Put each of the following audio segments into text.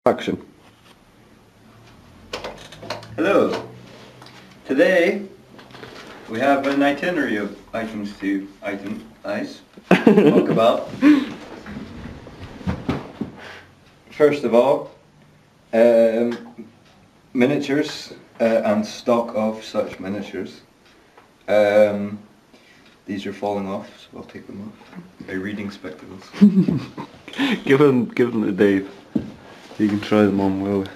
Action. Hello. Today we have an itinerary of items to talk about. First of all, miniatures and stock of such miniatures. These are falling off, so I'll take them off. My reading spectacles. give them to Dave. You can try them on, will we?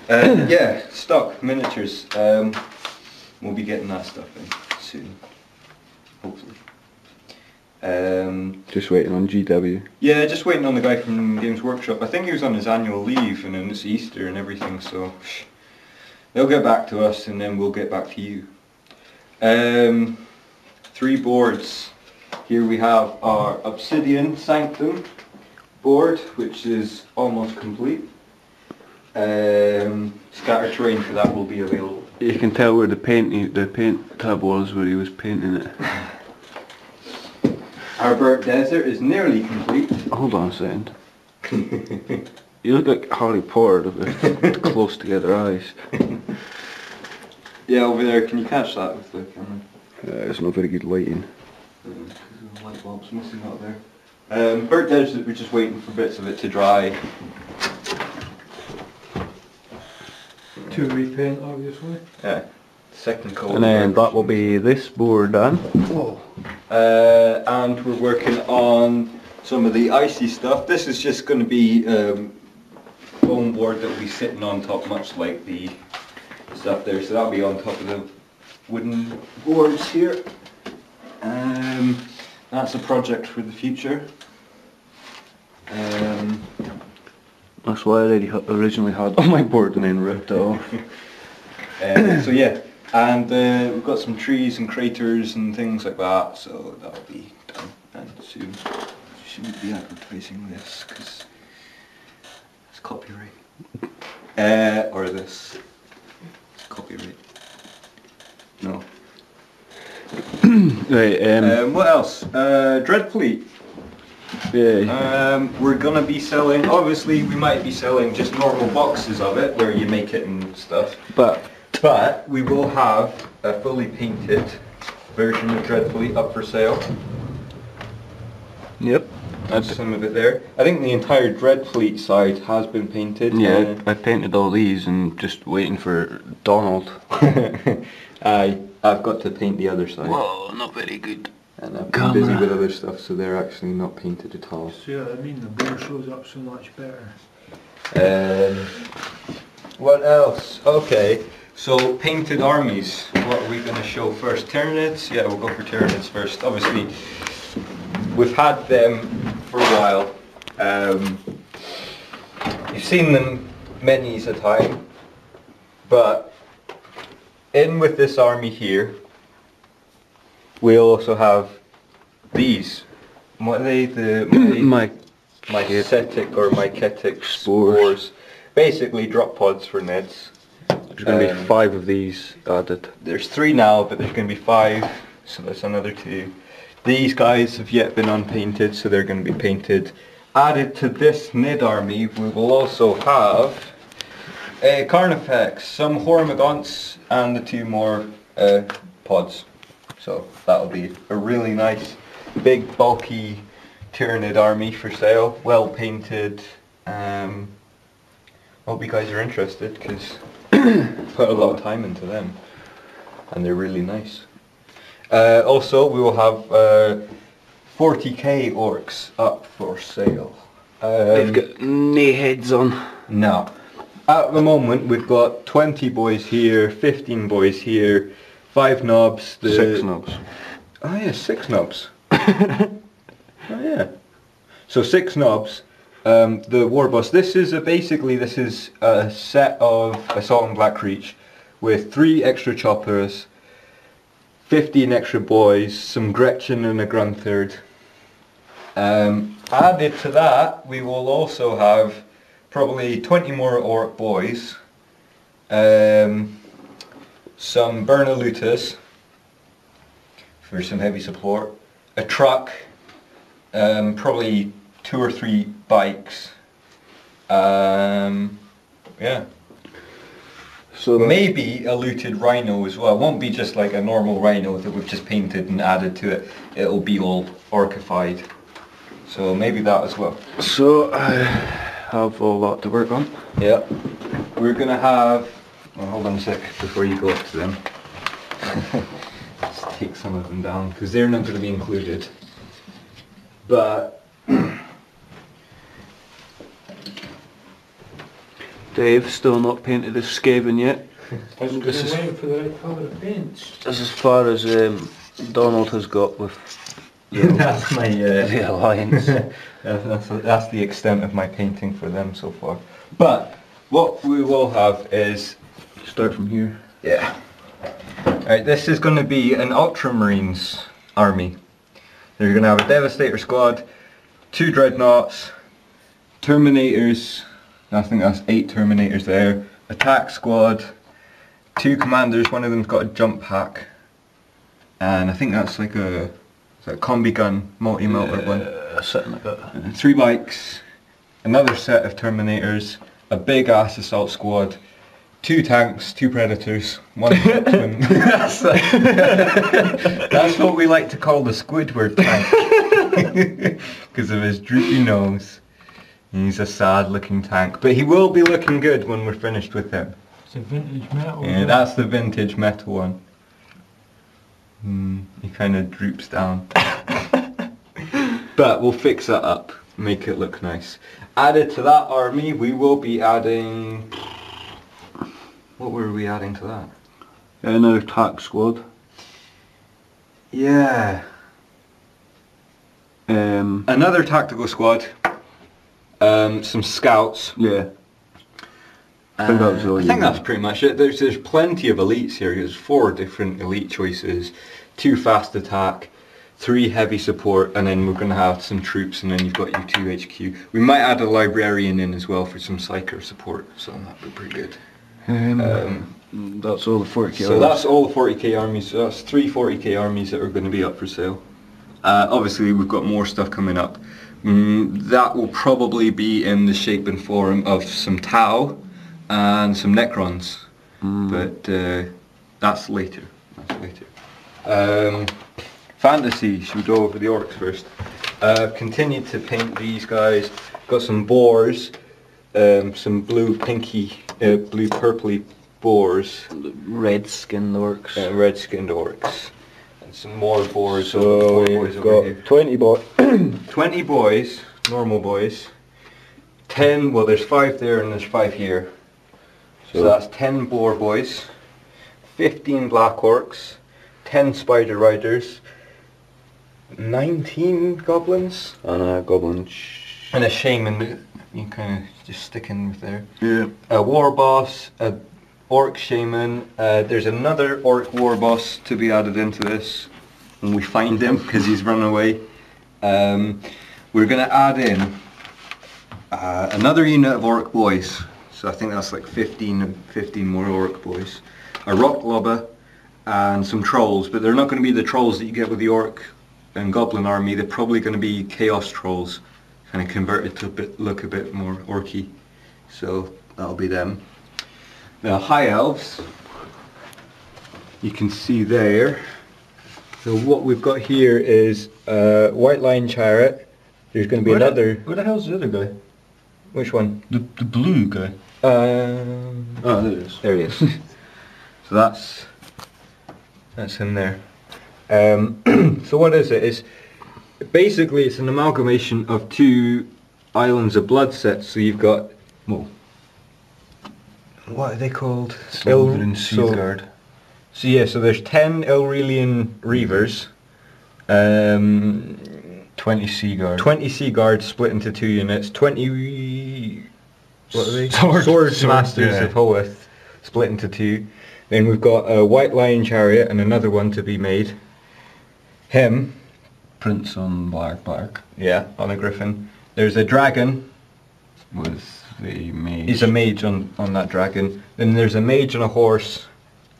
Yeah, stock miniatures. We'll be getting that stuff in soon, hopefully. Just waiting on GW. Yeah, just waiting on the guy from Games Workshop. I think he was on his annual leave, and then it's Easter and everything, so they'll get back to us, and then we'll get back to you. 3 boards. Here we have our Obsidian Sanctum board, which is almost complete. Scatter terrain for that will be available. You can tell where the paint tab was where he was painting it. Our Burnt Desert is nearly complete. Hold on a second. You look like Harry Potter with close together eyes. Yeah, over there. Can you catch that with the camera? It's not very good lighting. There's a light bulb's missing out there. Burnt Desert, we're just waiting for bits of it to dry. To repaint, obviously. Yeah, second coat. And then that will be this board done. Whoa. And we're working on some of the icy stuff. This is just going to be foam board that will be sitting on top, much like the stuff there. So that'll be on top of the wooden boards here. That's a project for the future. That's why I originally had on my board and then ripped it off. So yeah, and we've got some trees and craters and things like that, so that'll be done and soon. Shouldn't be advertising this because it's copyright. Or this. It's copyright. No. Right, what else? Dreadfleet. Yeah. We're gonna be selling, obviously we might be selling just normal boxes of it where you make it and stuff. But we will have a fully painted version of Dreadfleet up for sale. Yep. That's some of it there. I think the entire Dreadfleet side has been painted. Yeah, I painted all these and just waiting for Donald. I've got to paint the other side. Whoa, not very good. And I've been busy with other stuff, so they're actually not painted at all. See what I mean? The board shows up so much better. What else? Okay, so painted armies. What are we going to show first? Tyranids? Yeah, we'll go for Tyranids first. Obviously, we've had them for a while. You've seen them many's a time, but in with this army here, we also have these. What are they? The mycetic or mycetic spores. Basically drop pods for Neds. There's going to be 5 of these added. There's 3 now, but there's going to be 5, so that's another 2. These guys have yet been unpainted, so they're going to be painted. Added to this Nid army, we will also have Carnifex, some Hormigons, and the 2 more pods. So that'll be a really nice, big, bulky Tyranid army for sale, well painted. Hope you guys are interested because put a lot of time into them, and they're really nice. Also, we will have 40k orcs up for sale. They've got no heads on. No. At the moment, we've got 20 boys here, 15 boys here, 5 knobs. 6 knobs. Oh yeah, 6 knobs. Oh yeah. So 6 knobs. The Warbus. This is basically a set of Assault and Black Reach with 3 extra choppers, 15 extra boys, some Gretchen and a Gruntherd. Added to that, we will also have probably 20 more Orc boys, some Bernalutas for some heavy support, a truck, probably 2 or 3 bikes, Yeah. So Maybe a looted rhino as well. It won't be just like a normal rhino that we've just painted and added to it. It'll be all orcified. So maybe that as well. So I have a lot to work on. Yeah. We're gonna have... Well, hold on a sec before you go up to them. Let's take some of them down because they're not going to be included. But... Dave still not painted his Skaven yet. I'm This is waiting for the right colour of paints. This is as far as Donald has got with that's my... the Alliance. that's the extent of my painting for them so far. But what we will have is... Start from here. Yeah. Alright, this is going to be an Ultramarines army. They're going to have a Devastator squad, 2 Dreadnoughts, Terminators, I think that's 8 Terminators there, Attack squad, 2 Commanders, one of them's got a jump pack, and I think that's like a combi gun, multi-melter one. Something like that. And 3 bikes, another set of Terminators, a big ass assault squad, 2 tanks, 2 Predators, 1 twin. That's what we like to call the Squidward tank. Because of his droopy nose. He's a sad looking tank. But he will be looking good when we're finished with him. It's a vintage metal. Yeah, that's the vintage metal one. He kind of droops down. But we'll fix that up. Make it look nice. Added to that army, we will be adding... What were we adding to that? Another attack squad. Yeah. Another tactical squad. Some scouts. Yeah. I think that was all I you think need. that's pretty much it. There's plenty of elites here. There's 4 different elite choices. 2 fast attack, 3 heavy support, and then we're going to have some troops, and then you've got your 2 HQ. We might add a librarian in as well for some psyker support, so that'd be pretty good. That's all the 40k. So that's all the 40k armies. So that's 3 40k armies that are going to be up for sale. Obviously we've got more stuff coming up. That will probably be in the shape and form of some Tau and some Necrons. But that's later. Fantasy, should we go over the orcs first? Continued to paint these guys. Got some boars, some blue purpley boars. Red skinned orcs. Red skinned orcs. And some more boars. So we've got 20 boys. 20 boys, normal boys. 10, well there's 5 there and there's 5 here. So that's 10 boar boys. 15 black orcs. 10 spider riders. 19 goblins. And a goblin. And a shaman that you kind of just stick in with there. Yeah. A war boss, a orc shaman. There's another orc war boss to be added into this when we find him because he's run away. We're going to add in another unit of orc boys. So I think that's like 15 more orc boys. A rock lobber and some trolls, but they're not going to be the trolls that you get with the orc and goblin army. They're probably going to be chaos trolls, kind of converted to look a bit more orky. So that'll be them. Now high elves, you can see there. So what we've got here is White Lion Chariot. There's going to be another... Where the hell's the other guy? Which one? The blue guy. Oh, there it is. there he is. So that's him there. So what is it? It's basically it's an amalgamation of 2 Islands of Blood sets. So you've got what are they called? Sylvan Seaguard. So yeah, so there's 10 Elrelian Reavers, 20 Seaguard. 20 Seaguard split into 2 units, 20 what are they? Sword Masters of Hoeth split into 2. Then we've got a White Lion Chariot and another one to be made. Him. Prince on black. Yeah, on a griffin. There's a dragon. With the mage. He's a mage on that dragon. Then there's a mage on a horse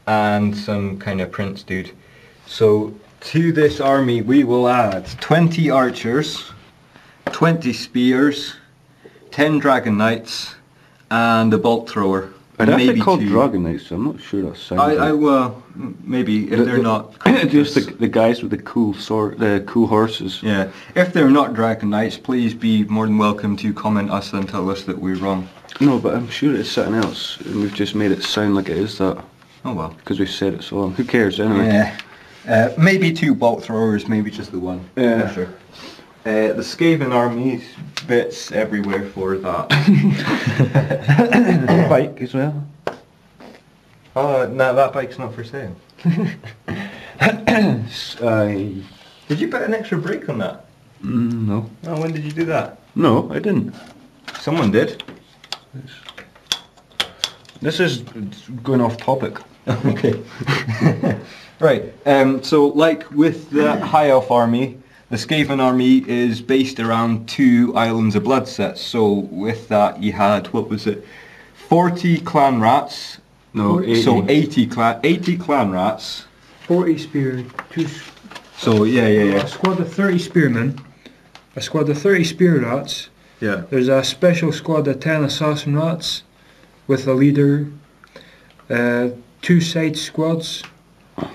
and some kind of prince dude. So to this army we will add 20 archers, 20 spears, 10 Dragon Knights, and a bolt thrower. I'd and actually called 2. Dragon Knights, so I'm not sure that sounds I right. well, maybe if they're not. Just the guys with the cool sword, the cool horses. Yeah, if they're not Dragon Knights, please be more than welcome to comment us and tell us that we're wrong. No, but I'm sure it's something else, and we've just made it sound like it is that. Oh well. Because we've said it so long. Who cares anyway? Yeah. Maybe 2 bolt throwers, maybe just the one. Yeah. Not sure. The Skaven armies, bits everywhere for that. Bike as well. Oh, no, that bike's not for sale. Did you put an extra brake on that? No. Oh, when did you do that? No, I didn't. Someone did. This is going off topic. Okay. Right, so like with the High Elf army, the Skaven army is based around 2 Islands of Blood sets. So with that you had, what was it, 40 clan rats. No, 80. So 80 clan rats. 40 spear, So a squad of 30 spearmen, a squad of 30 spear rats. Yeah. There's a special squad of 10 assassin rats with a leader. 2 side squads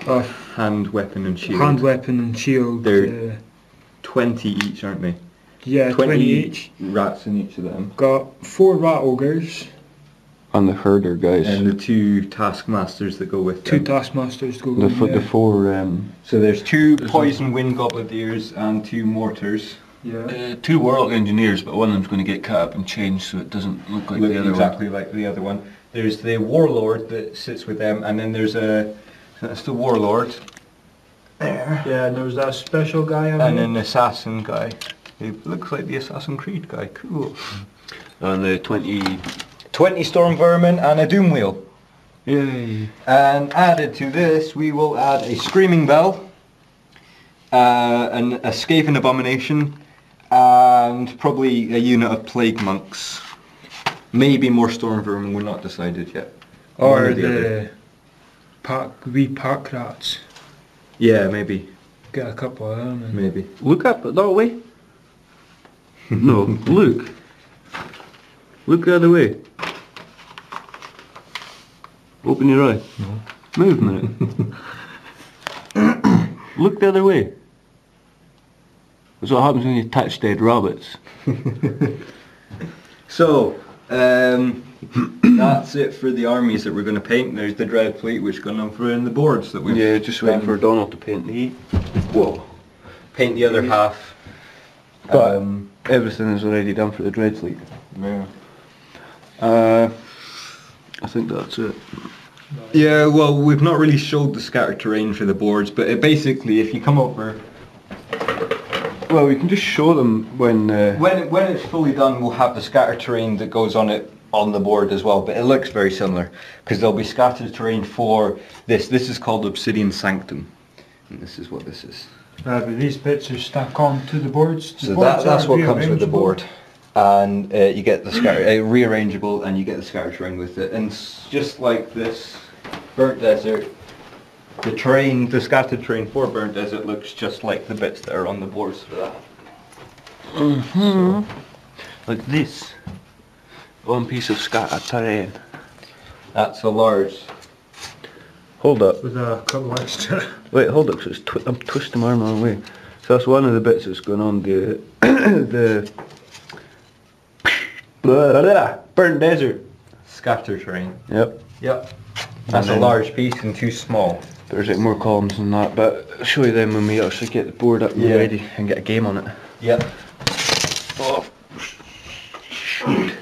of Hand, weapon and shield. hand weapon and shield. They're 20 each, aren't they? Yeah, 20 each. Rats in each of them. Got 4 rat ogres, And the herder guys. And the 2 taskmasters that go with 2 them. taskmasters go the, in, the yeah. 4 So there's 2 poison wind gobletiers and 2 mortars. Yeah. 2 warlock engineers, but one of them's going to get cut up and changed so it doesn't look like Look the other exactly like the other one. There's the warlord that sits with them, and then there's that's the warlord there, Yeah, and there was that special guy on and there. an assassin guy. He looks like the Assassin's Creed guy. Cool. one. And the 20... 20 storm vermin and a doom wheel. Yay. And added to this, we will add a screaming bell, a Skaven abomination, and probably a unit of plague monks. Maybe more storm vermin. We're not decided yet. One Or other. the park rats. Yeah, maybe. Get a couple of them. And Maybe. Look up that way. No, look. Look the other way. Open your eye. No. Move a minute. Look the other way. That's what happens when you touch dead rabbits. So, that's it for the armies that we're going to paint. There's the dread fleet, which is going on for in the boards that we've Yeah, just waiting done. for Donald to paint the heat. Whoa. Paint the other half. But everything is already done for the dread fleet. Yeah. I think that's it. Yeah, well, we've not really showed the scattered terrain for the boards, but it basically, if you come over, Well, we can just show them when... when it's fully done, we'll have the scattered terrain that goes on it on the board as well, but it looks very similar because there'll be scattered terrain for this. This is called Obsidian Sanctum, and this is what this is. but these bits are stuck on to the boards. The So boards that's are what comes with the rearrangeable. board, and you get the scatter rearrangeable, and you get the scattered terrain with it. And just like this burnt desert, the terrain, the scattered terrain for burnt desert looks just like the bits that are on the boards for that. Like this. One piece of scattered terrain. That's a large. Hold up. With a couple extra. Wait, hold up, 'cause it's I'm twisting my arm the wrong way. So that's one of the bits that's going on the the burnt desert. Scatter terrain. Yep. Yep. That's a then- large piece and too small. There's like more columns than that, but I'll show you them when we actually get the board up and Yeah. ready and get a game on it. Yep. Oh, shoot.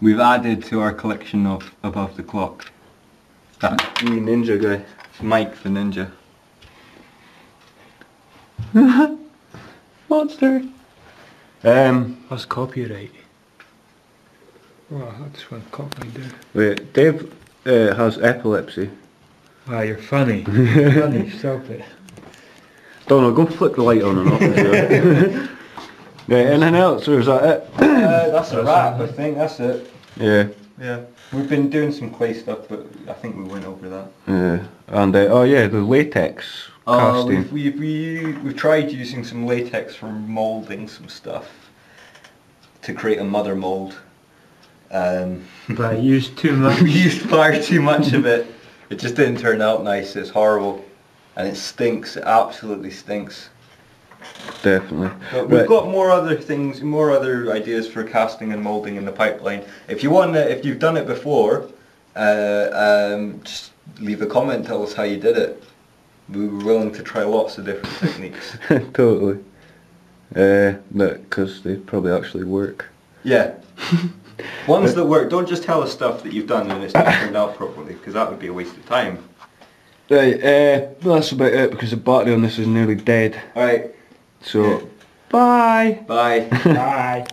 We've added to our collection of Above the Clock. That wee ninja guy. Mike the Ninja. Monster. That's copyright. Wow, that's one copy there. Wait, Dave has epilepsy. Ah, you're funny. Funny, stop it. Donald, go flick the light on and off. Yeah, anything else, or is that it? That's a wrap, I think, that's it. Yeah. Yeah. We've been doing some clay stuff, but I think we went over that. Yeah. And oh yeah, the latex casting. We've tried using some latex for moulding some stuff to create a mother mould. But I used too much. We used far too much of it. It just didn't turn out nice. It's horrible, and it stinks. It absolutely stinks. Definitely. But we've got more other things, more other ideas for casting and moulding in the pipeline. If you want, if you've done it before, just leave a comment. Tell us how you did it. We were willing to try lots of different techniques. Totally. Because they probably actually work. Yeah. Ones that work. Don't just tell us stuff that you've done and it's not turned out properly, because that would be a waste of time. Right, that's about it because the battery on this is nearly dead. Alright. So, bye! Bye. Bye.